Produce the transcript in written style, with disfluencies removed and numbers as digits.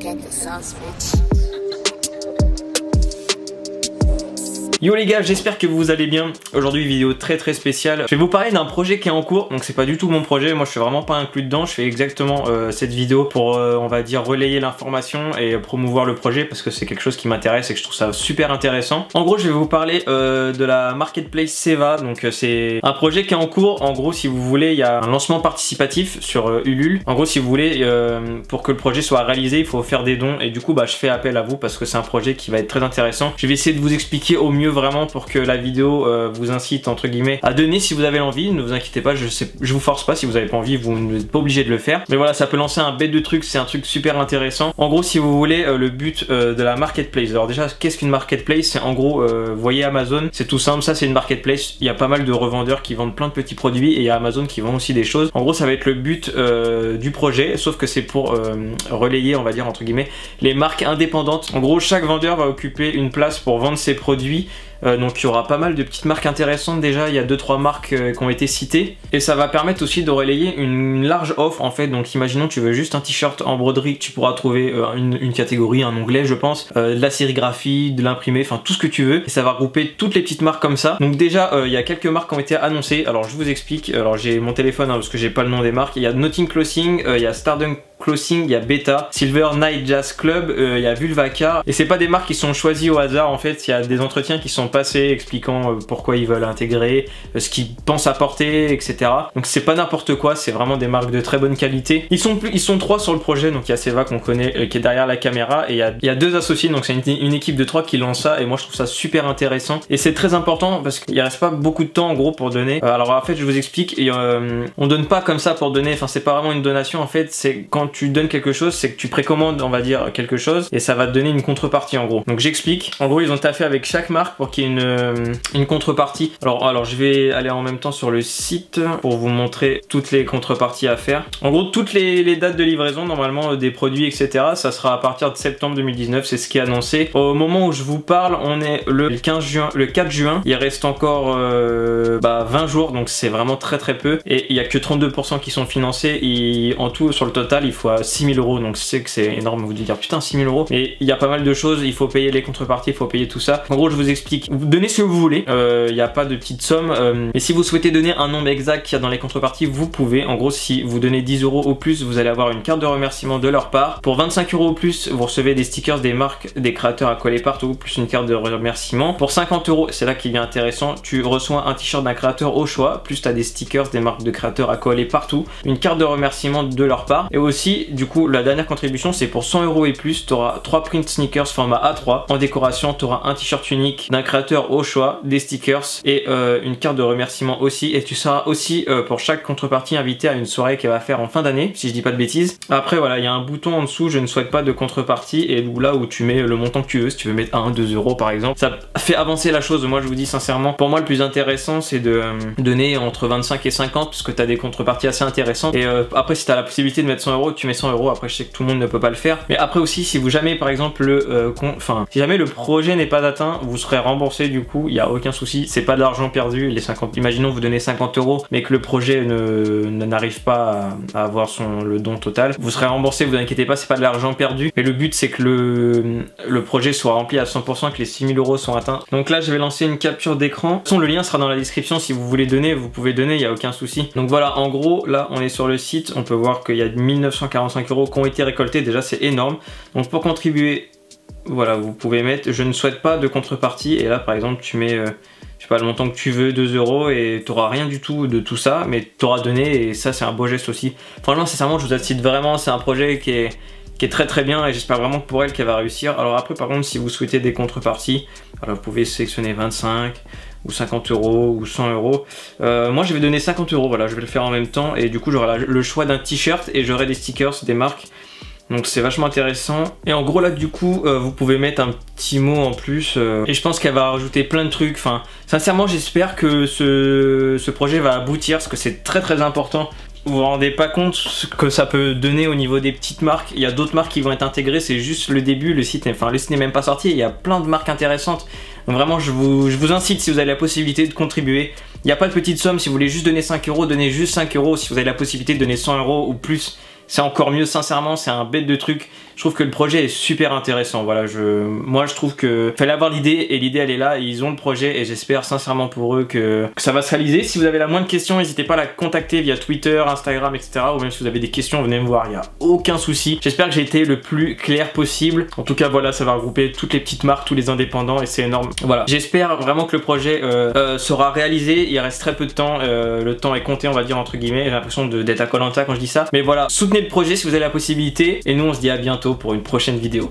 get the sauce, bitch. Yo les gars, j'espère que vous allez bien. Aujourd'hui vidéo très spéciale. Je vais vous parler d'un projet qui est en cours. Donc c'est pas du tout mon projet, moi je suis vraiment pas inclus dedans. Je fais exactement cette vidéo pour on va dire relayer l'information et promouvoir le projet parce que c'est quelque chose qui m'intéresse et que je trouve ça super intéressant. En gros je vais vous parler de la marketplace Seva. Donc c'est un projet qui est en cours. En gros si vous voulez il y a un lancement participatif sur Ulule. En gros si vous voulez pour que le projet soit réalisé il faut faire des dons et du coup bah je fais appel à vous parce que c'est un projet qui va être très intéressant. Je vais essayer de vous expliquer au mieux vraiment pour que la vidéo vous incite entre guillemets à donner si vous avez l'envie. Ne vous inquiétez pas, je vous force pas. Si vous avez pas envie vous n'êtes pas obligé de le faire, mais voilà, ça peut lancer un bête de trucs. C'est un truc super intéressant. En gros si vous voulez le but de la marketplace, alors déjà qu'est-ce qu'une marketplace? C'est en gros vous voyez Amazon, c'est tout simple, ça c'est une marketplace. Il y a pas mal de revendeurs qui vendent plein de petits produits et il y a Amazon qui vend aussi des choses. En gros ça va être le but du projet, sauf que c'est pour relayer on va dire entre guillemets les marques indépendantes. En gros chaque vendeur va occuper une place pour vendre ses produits. Donc il y aura pas mal de petites marques intéressantes. Déjà il y a 2-3 marques qui ont été citées et ça va permettre aussi de relayer une large offre en fait. Donc imaginons tu veux juste un t-shirt en broderie, tu pourras trouver une catégorie, un onglet je pense, de la sérigraphie, de l'imprimé, enfin tout ce que tu veux, et ça va regrouper toutes les petites marques comme ça. Donc déjà il y a quelques marques qui ont été annoncées. Alors je vous explique, alors j'ai mon téléphone parce que j'ai pas le nom des marques. Il y a Nothing Clothing, il y a Stardunk Clothing, il y a Beta, Silver Night Jazz Club, il y a Vulvacar, et c'est pas des marques qui sont choisies au hasard en fait. Il y a des entretiens qui sont passés expliquant pourquoi ils veulent intégrer, ce qu'ils pensent apporter, etc. Donc c'est pas n'importe quoi, c'est vraiment des marques de très bonne qualité. Ils sont 3 sur le projet, donc il y a Seva qu'on connaît qui est derrière la caméra, et il y a 2 associés, donc c'est une équipe de 3 qui lance ça, et moi je trouve ça super intéressant et c'est très important parce qu'il reste pas beaucoup de temps en gros pour donner. Alors en fait je vous explique, et on donne pas comme ça pour donner, enfin c'est pas vraiment une donation en fait, c'est quand tu donnes quelque chose, c'est que tu précommandes on va dire quelque chose et ça va te donner une contrepartie en gros. Donc j'explique, en gros ils ont taffé avec chaque marque pour qu'il y ait une contrepartie. Alors je vais aller en même temps sur le site pour vous montrer toutes les contreparties à faire. En gros toutes les dates de livraison normalement des produits etc, ça sera à partir de septembre 2019, c'est ce qui est annoncé. Au moment où je vous parle on est le 4 juin, il reste encore 20 jours, donc c'est vraiment très peu, et il y a que 32% qui sont financés, et en tout sur le total il faut à 6000 €, donc je sais que c'est énorme, vous devez dire putain 6000 €, mais il y a pas mal de choses, il faut payer les contreparties, il faut payer tout ça. En gros je vous explique, vous donnez ce que vous voulez, il n'y a pas de petite somme, et si vous souhaitez donner un nombre exact qu'il y a dans les contreparties, vous pouvez. En gros si vous donnez 10 € au plus, vous allez avoir une carte de remerciement de leur part. Pour 25 € au plus, vous recevez des stickers des marques, des créateurs à coller partout, plus une carte de remerciement. Pour 50 €, c'est là qu'il devient intéressant, tu reçois un t-shirt d'un créateur au choix, plus tu as des stickers des marques de créateurs à coller partout, une carte de remerciement de leur part. Et aussi du coup la dernière contribution c'est pour 100 € et plus, tu auras 3 print sneakers format A3 en décoration, tu auras un t-shirt unique d'un créateur au choix, des stickers et une carte de remerciement aussi, et tu seras aussi pour chaque contrepartie invité à une soirée qu'elle va faire en fin d'année si je dis pas de bêtises. Après voilà, il y a un bouton en dessous je ne souhaite pas de contrepartie, et là où tu mets le montant que tu veux, si tu veux mettre 1, 2 € par exemple, ça fait avancer la chose. Moi je vous dis sincèrement, pour moi le plus intéressant c'est de donner entre 25 et 50 parce que tu as des contreparties assez intéressantes, et après si tu as la possibilité de mettre 100 €, tu mets 100 €. Après je sais que tout le monde ne peut pas le faire, mais après aussi si vous jamais par exemple si jamais le projet n'est pas atteint, vous serez remboursé du coup, il n'y a aucun souci, c'est pas de l'argent perdu. Les 50, imaginons vous donnez 50 € mais que le projet n'arrive pas à avoir le don total, vous serez remboursé, vous inquiétez pas, c'est pas de l'argent perdu, mais le but c'est que le projet soit rempli à 100%, que les 6000 € sont atteints. Donc là je vais lancer une capture d'écran, de toute façon le lien sera dans la description, si vous voulez donner vous pouvez donner, il n'y a aucun souci. Donc voilà, en gros là on est sur le site, on peut voir qu'il y a 1945 € qui ont été récoltés, déjà c'est énorme. Donc pour contribuer, voilà, vous pouvez mettre je ne souhaite pas de contrepartie, et là par exemple tu mets je sais pas le montant que tu veux, 2 €, et tu n'auras rien du tout de tout ça, mais tu auras donné, et ça c'est un beau geste aussi. Franchement sincèrement je vous incite vraiment, c'est un projet qui est très bien, et j'espère vraiment que pour elle qu'elle va réussir. Alors après par contre si vous souhaitez des contreparties, alors vous pouvez sélectionner 25 ou 50 € ou 100 €. Moi je vais donner 50 €, voilà, je vais le faire en même temps, et du coup j'aurai le choix d'un t-shirt et j'aurai des stickers des marques. Donc c'est vachement intéressant. Et en gros là du coup vous pouvez mettre un petit mot en plus, et je pense qu'elle va rajouter plein de trucs. Enfin sincèrement j'espère que ce projet va aboutir, parce que c'est très important. Vous vous rendez pas compte ce que ça peut donner au niveau des petites marques. Il y a d'autres marques qui vont être intégrées, c'est juste le début, le site n'est même pas sorti, il y a plein de marques intéressantes. Donc vraiment je vous incite, si vous avez la possibilité de contribuer. Il n'y a pas de petite somme, si vous voulez juste donner 5 €, donnez juste 5 €. Si vous avez la possibilité de donner 100 € ou plus, c'est encore mieux. Sincèrement, c'est un bête de truc. Je trouve que le projet est super intéressant. Voilà, moi je trouve que fallait avoir l'idée, et l'idée elle est là, et ils ont le projet, et j'espère sincèrement pour eux que ça va se réaliser. Si vous avez la moindre question, n'hésitez pas à la contacter via Twitter, Instagram, etc. Ou même si vous avez des questions, venez me voir, il n'y a aucun souci. J'espère que j'ai été le plus clair possible. En tout cas, voilà, ça va regrouper toutes les petites marques, tous les indépendants, et c'est énorme. Voilà, j'espère vraiment que le projet sera réalisé. Il reste très peu de temps, le temps est compté, on va dire, entre guillemets. J'ai l'impression d'être à Koh Lanta quand je dis ça. Mais voilà, soutenez le projet si vous avez la possibilité, et nous on se dit à bientôt pour une prochaine vidéo.